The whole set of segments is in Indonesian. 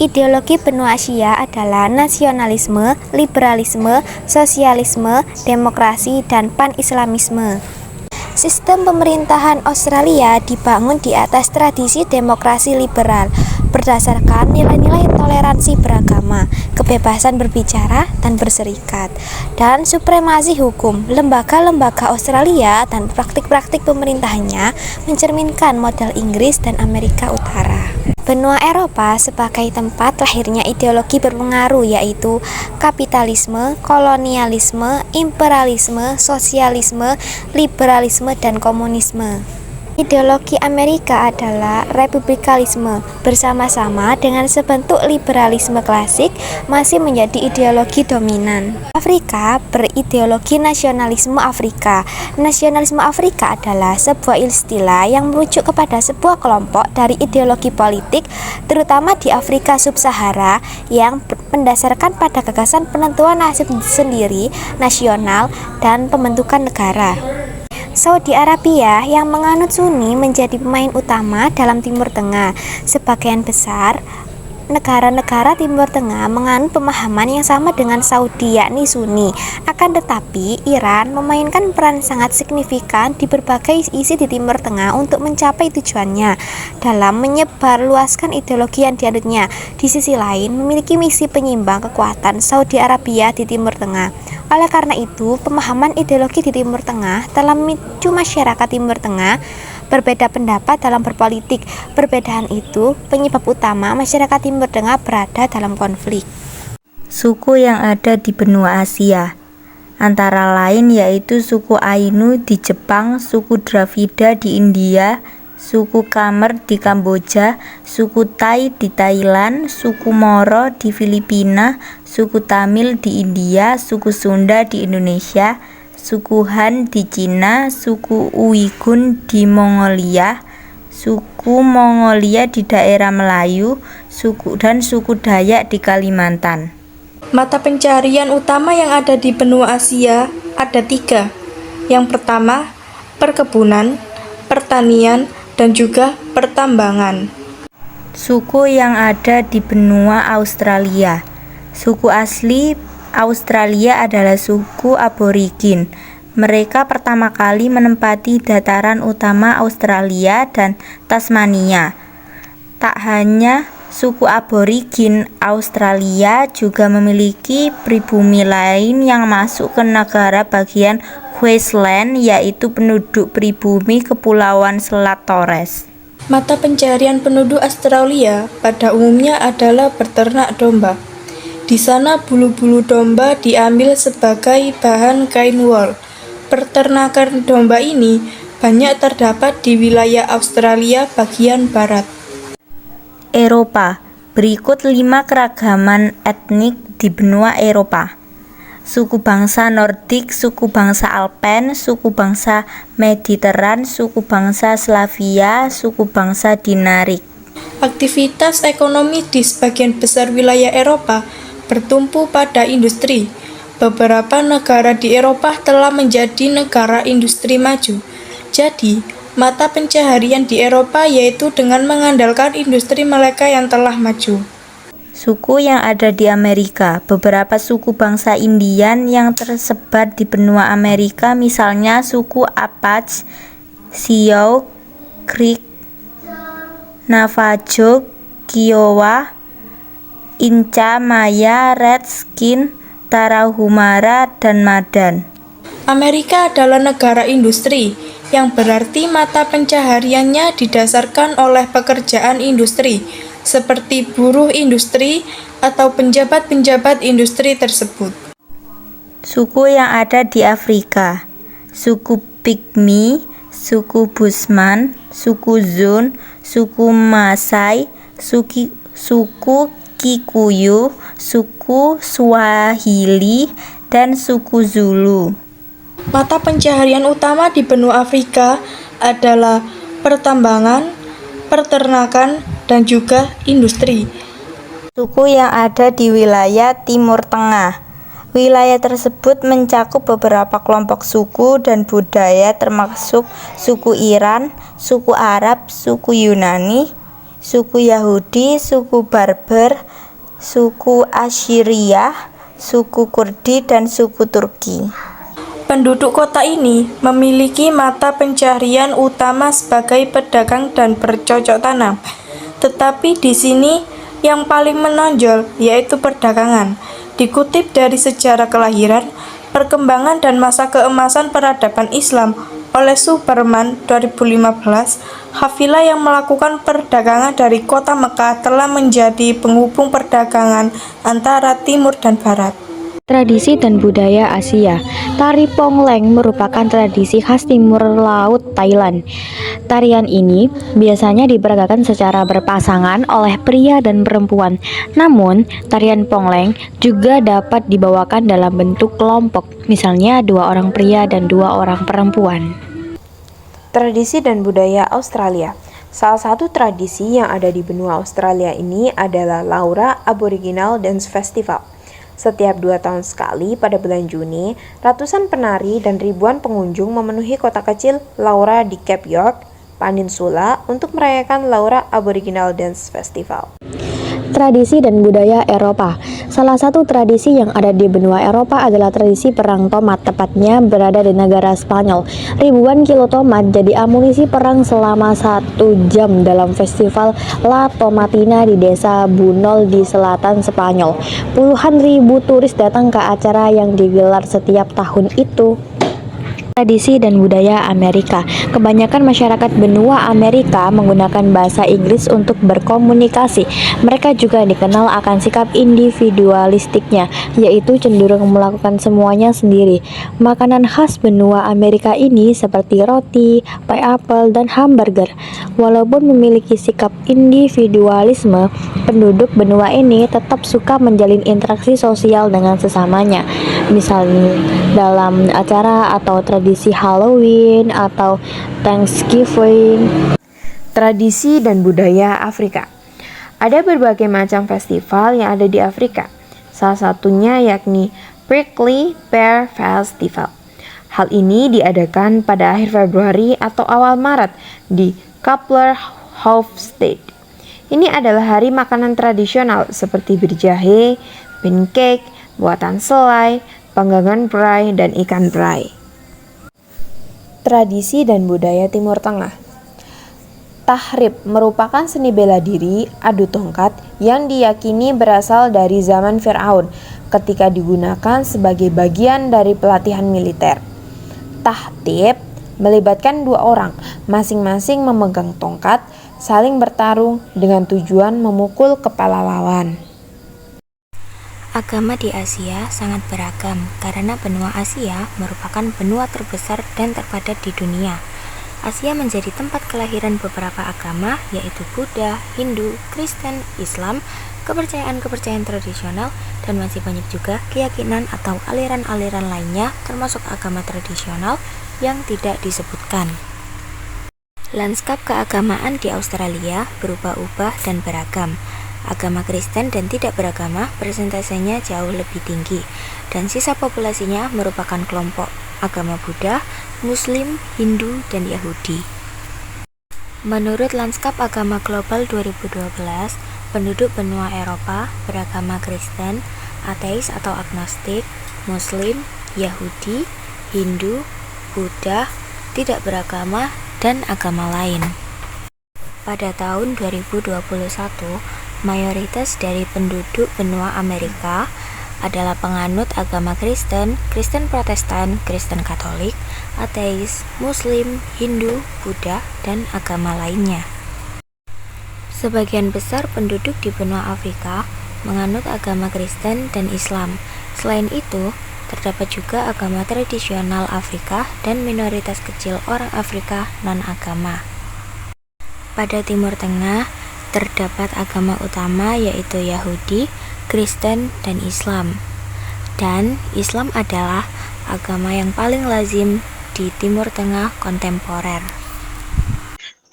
Ideologi benua Asia adalah nasionalisme, liberalisme, sosialisme, demokrasi, dan pan-islamisme. Sistem pemerintahan Australia dibangun di atas tradisi demokrasi liberal, berdasarkan nilai-nilai toleransi beragama, kebebasan berbicara dan berserikat, dan supremasi hukum. Lembaga-lembaga Australia dan praktik-praktik pemerintahannya mencerminkan model Inggris dan Amerika Utara. Benua Eropa sebagai tempat lahirnya ideologi berpengaruh yaitu kapitalisme, kolonialisme, imperialisme, sosialisme, liberalisme, dan komunisme. Ideologi Amerika adalah republikanisme, bersama-sama dengan sebentuk liberalisme klasik masih menjadi ideologi dominan. Afrika berideologi nasionalisme Afrika. Nasionalisme Afrika adalah sebuah istilah yang merujuk kepada sebuah kelompok dari ideologi politik, terutama di Afrika Sub-Sahara, yang mendasarkan pada gagasan penentuan nasib sendiri, nasional, dan pembentukan negara. Saudi Arabia yang menganut Sunni menjadi pemain utama dalam Timur Tengah. Sebagian besar negara-negara Timur Tengah menganut pemahaman yang sama dengan Saudi, yakni Sunni. Akan tetapi, Iran memainkan peran sangat signifikan di berbagai isi di Timur Tengah untuk mencapai tujuannya dalam menyebarluaskan ideologi yang dianutnya. Di sisi lain, memiliki misi penyimbang kekuatan Saudi Arabia di Timur Tengah. Oleh karena itu, pemahaman ideologi di Timur Tengah telah memicu masyarakat Timur Tengah berbeda pendapat dalam berpolitik. Perbedaan itu penyebab utama masyarakat Timur Tengah berada dalam konflik. Suku yang ada di benua Asia antara lain yaitu suku Ainu di Jepang, suku Dravida di India, suku Khmer di Kamboja, suku Tai di Thailand, suku Moro di Filipina, suku Tamil di India, suku Sunda di Indonesia, suku Han di Cina, suku Uighur di Mongolia, suku Mongolia di daerah Melayu, suku Dayak di Kalimantan. Mata pencaharian utama yang ada di benua Asia ada 3. Yang pertama, perkebunan, pertanian, dan juga pertambangan. Suku yang ada di benua Australia. Suku asli Australia adalah suku aborigin. Mereka pertama kali menempati dataran utama Australia dan Tasmania. Tak hanya suku aborigin, Australia juga memiliki pribumi lain yang masuk ke negara bagian Queensland, yaitu penduduk pribumi Kepulauan Selat Torres. Mata pencaharian penduduk Australia pada umumnya adalah beternak domba. Di sana bulu-bulu domba diambil sebagai bahan kain wol. Peternakan domba ini banyak terdapat di wilayah Australia bagian barat. Eropa. Berikut 5 keragaman etnik di benua Eropa. Suku bangsa Nordik, suku bangsa Alpen, suku bangsa Mediteran, suku bangsa Slavia, suku bangsa Dinarik. Aktivitas ekonomi di sebagian besar wilayah Eropa bertumpu pada industri. Beberapa negara di Eropa telah menjadi negara industri maju. Jadi, mata pencaharian di Eropa yaitu dengan mengandalkan industri mereka yang telah maju. Suku yang ada di Amerika. Beberapa suku bangsa Indian yang tersebar di benua Amerika, misalnya suku Apache, Sioux, Creek, Navajo, Kiowa, Inca, Maya, Redskin, Tarahumara, dan Madan. Amerika adalah negara industri, yang berarti mata pencahariannya didasarkan oleh pekerjaan industri, seperti buruh industri atau penjabat-penjabat industri tersebut. Suku yang ada di Afrika. Suku Pygmy, suku Bushman, suku Zun, suku Maasai, suku Kikuyu, suku Swahili, dan suku Zulu. Mata pencaharian utama di benua Afrika adalah pertambangan, peternakan, dan juga industri. Suku yang ada di wilayah Timur Tengah. Wilayah tersebut mencakup beberapa kelompok suku dan budaya termasuk suku Iran, suku Arab, suku Yunani, suku Yahudi, suku Barbar, suku Asyiriyah, suku Kurdi, dan suku Turki. Penduduk kota ini memiliki mata pencaharian utama sebagai pedagang dan bercocok tanam. Tetapi di sini yang paling menonjol yaitu perdagangan. Dikutip dari sejarah kelahiran, perkembangan dan masa keemasan peradaban Islam oleh Superman 2015, kafilah yang melakukan perdagangan dari kota Mekah telah menjadi penghubung perdagangan antara timur dan barat. Tradisi dan budaya Asia. Tari Pongleng merupakan tradisi khas timur laut Thailand. Tarian ini biasanya diperagakan secara berpasangan oleh pria dan perempuan. Namun, tarian Pongleng juga dapat dibawakan dalam bentuk kelompok, misalnya 2 orang pria dan 2 orang perempuan. Tradisi dan budaya Australia. Salah satu tradisi yang ada di benua Australia ini adalah Laura Aboriginal Dance Festival. Setiap 2 tahun sekali pada bulan Juni, ratusan penari dan ribuan pengunjung memenuhi kota kecil Laura di Cape York, Peninsula untuk merayakan Laura Aboriginal Dance Festival. Tradisi dan budaya Eropa. Salah satu tradisi yang ada di benua Eropa adalah tradisi perang tomat, tepatnya berada di negara Spanyol. Ribuan kilo tomat jadi amunisi perang selama 1 jam dalam festival La Tomatina di desa Bunol di selatan Spanyol. Puluhan ribu turis datang ke acara yang digelar setiap tahun itu. Tradisi dan budaya Amerika. Kebanyakan masyarakat benua Amerika menggunakan bahasa Inggris untuk berkomunikasi. Mereka juga dikenal akan sikap individualistiknya, yaitu cenderung melakukan semuanya sendiri. Makanan khas benua Amerika ini seperti roti, pie apple, dan hamburger. Walaupun memiliki sikap individualisme, penduduk benua ini tetap suka menjalin interaksi sosial dengan sesamanya. Misalnya dalam acara atau tradisi Halloween atau Thanksgiving. Tradisi dan budaya Afrika. Ada berbagai macam festival yang ada di Afrika. Salah satunya yakni Prickly Pear Festival. Hal ini diadakan pada akhir Februari atau awal Maret di Kaapler Hoofdstad. Ini adalah hari makanan tradisional seperti berjahe, pancake, buatan selai, panggangan braai, dan ikan braai. Tradisi dan budaya Timur Tengah. Tahrib merupakan seni bela diri adu tongkat yang diyakini berasal dari zaman Firaun ketika digunakan sebagai bagian dari pelatihan militer. Tahtib melibatkan 2 orang, masing-masing memegang tongkat, saling bertarung dengan tujuan memukul kepala lawan. Agama di Asia sangat beragam karena benua Asia merupakan benua terbesar dan terpadat di dunia. Asia menjadi tempat kelahiran beberapa agama yaitu Buddha, Hindu, Kristen, Islam, kepercayaan-kepercayaan tradisional, dan masih banyak juga keyakinan atau aliran-aliran lainnya termasuk agama tradisional yang tidak disebutkan. Lanskap keagamaan di Australia berubah-ubah dan beragam. Agama Kristen dan tidak beragama persentasenya jauh lebih tinggi, dan sisa populasinya merupakan kelompok agama Buddha, Muslim, Hindu, dan Yahudi. Menurut Lanskap Agama Global 2012, penduduk benua Eropa beragama Kristen, ateis atau agnostik, Muslim, Yahudi, Hindu, Buddha, tidak beragama, dan agama lain. Pada tahun 2021, mayoritas dari penduduk benua Amerika adalah penganut agama Kristen, Kristen Protestan, Kristen Katolik, ateis, Muslim, Hindu, Buddha, dan agama lainnya. Sebagian besar penduduk di benua Afrika menganut agama Kristen dan Islam. Selain itu, terdapat juga agama tradisional Afrika dan minoritas kecil orang Afrika non-agama. Pada Timur Tengah, terdapat agama utama yaitu Yahudi, Kristen, dan Islam. Dan Islam adalah agama yang paling lazim di Timur Tengah kontemporer.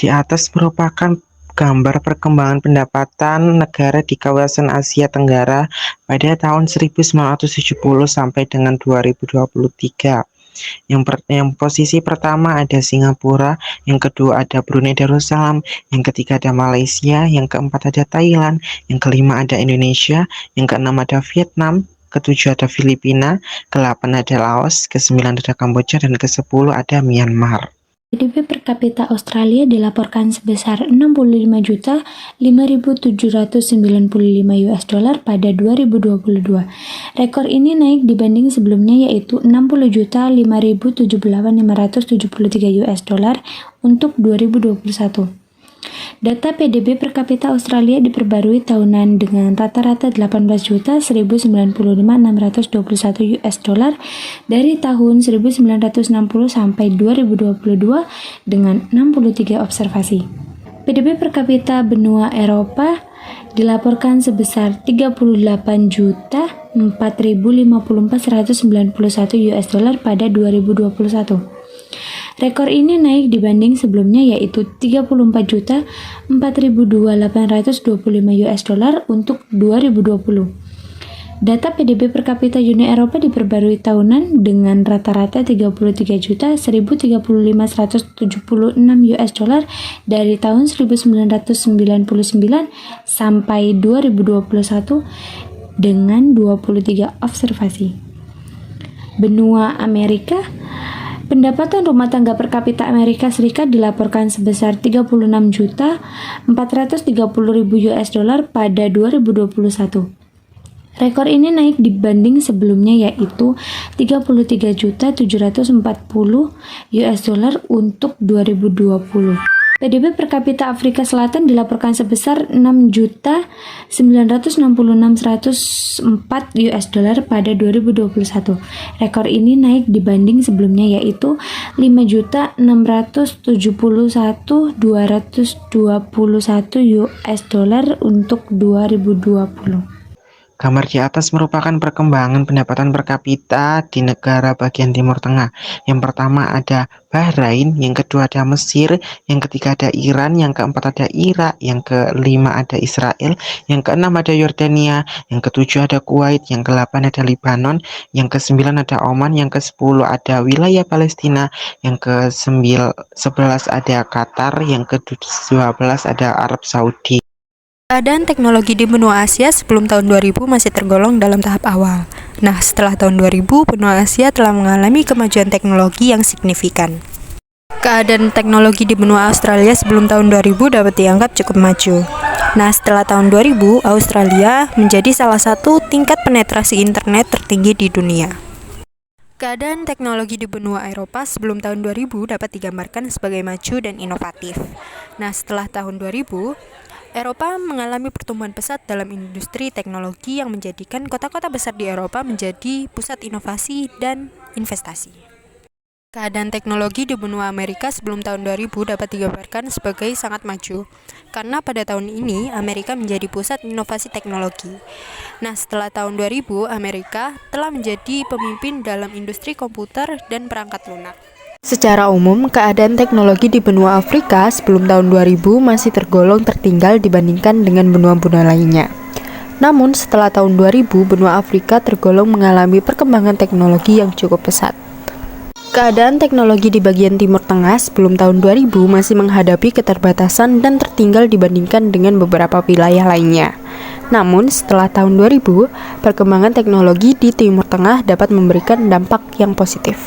Di atas merupakan gambar perkembangan pendapatan negara di kawasan Asia Tenggara pada tahun 1970 sampai dengan 2023. Yang posisi pertama ada Singapura, yang kedua ada Brunei Darussalam, yang ketiga ada Malaysia, yang keempat ada Thailand, yang kelima ada Indonesia, yang keenam ada Vietnam, ketujuh ada Filipina, ke-8 ada Laos, ke-9 ada Kamboja, dan ke-10 ada Myanmar. PDB per kapita Australia dilaporkan sebesar 65.5.795 US dollar pada 2022. Rekor ini naik dibanding sebelumnya yaitu 60.005.078.573 US dollar untuk 2021. Data PDB per kapita Australia diperbarui tahunan dengan rata-rata 18.095.621 US dollar dari tahun 1960 sampai 2022 dengan 63 observasi. PDB per kapita benua Eropa dilaporkan sebesar 38.054.054.191 US dollar pada 2021. Rekor ini naik dibanding sebelumnya yaitu 34.004.825 US dollar untuk 2020. Data PDB per kapita Uni Eropa diperbarui tahunan dengan rata-rata 33.135.176 US dollar dari tahun 1999 sampai 2021 dengan 23 observasi. Benua Amerika, pendapatan rumah tangga per kapita Amerika Serikat dilaporkan sebesar 36.430.000 US dollar pada 2021. Rekor ini naik dibanding sebelumnya yaitu 33.740 US dollar untuk 2020. PDB per kapita Afrika Selatan dilaporkan sebesar 6.966.104 US dollar pada 2021. Rekor ini naik dibanding sebelumnya yaitu 5.671.221 US dollar untuk 2020. Gambar di atas merupakan perkembangan pendapatan per kapita di negara bagian Timur Tengah. Yang pertama ada Bahrain, yang kedua ada Mesir, yang ketiga ada Iran, yang keempat ada Irak, yang kelima ada Israel, yang keenam ada Yordania, yang ketujuh ada Kuwait, yang ke-8 ada Lebanon, yang ke-9 ada Oman, yang ke-10 ada wilayah Palestina, yang ke-11 ada Qatar, yang ke-12 ada Arab Saudi. Keadaan teknologi di benua Asia sebelum tahun 2000 masih tergolong dalam tahap awal. Nah, setelah tahun 2000, benua Asia telah mengalami kemajuan teknologi yang signifikan. Keadaan teknologi di benua Australia sebelum tahun 2000 dapat dianggap cukup maju. Nah, setelah tahun 2000, Australia menjadi salah satu tingkat penetrasi internet tertinggi di dunia. Keadaan teknologi di benua Eropa sebelum tahun 2000 dapat digambarkan sebagai maju dan inovatif. Nah, setelah tahun 2000, Eropa mengalami pertumbuhan pesat dalam industri teknologi yang menjadikan kota-kota besar di Eropa menjadi pusat inovasi dan investasi. Keadaan teknologi di benua Amerika sebelum tahun 2000 dapat digambarkan sebagai sangat maju, karena pada tahun ini Amerika menjadi pusat inovasi teknologi. Nah, setelah tahun 2000, Amerika telah menjadi pemimpin dalam industri komputer dan perangkat lunak. Secara umum, keadaan teknologi di benua Afrika sebelum tahun 2000 masih tergolong tertinggal dibandingkan dengan benua-benua lainnya. Namun, setelah tahun 2000, benua Afrika tergolong mengalami perkembangan teknologi yang cukup pesat. Keadaan teknologi di bagian Timur Tengah sebelum tahun 2000 masih menghadapi keterbatasan dan tertinggal dibandingkan dengan beberapa wilayah lainnya. Namun, setelah tahun 2000, perkembangan teknologi di Timur Tengah dapat memberikan dampak yang positif.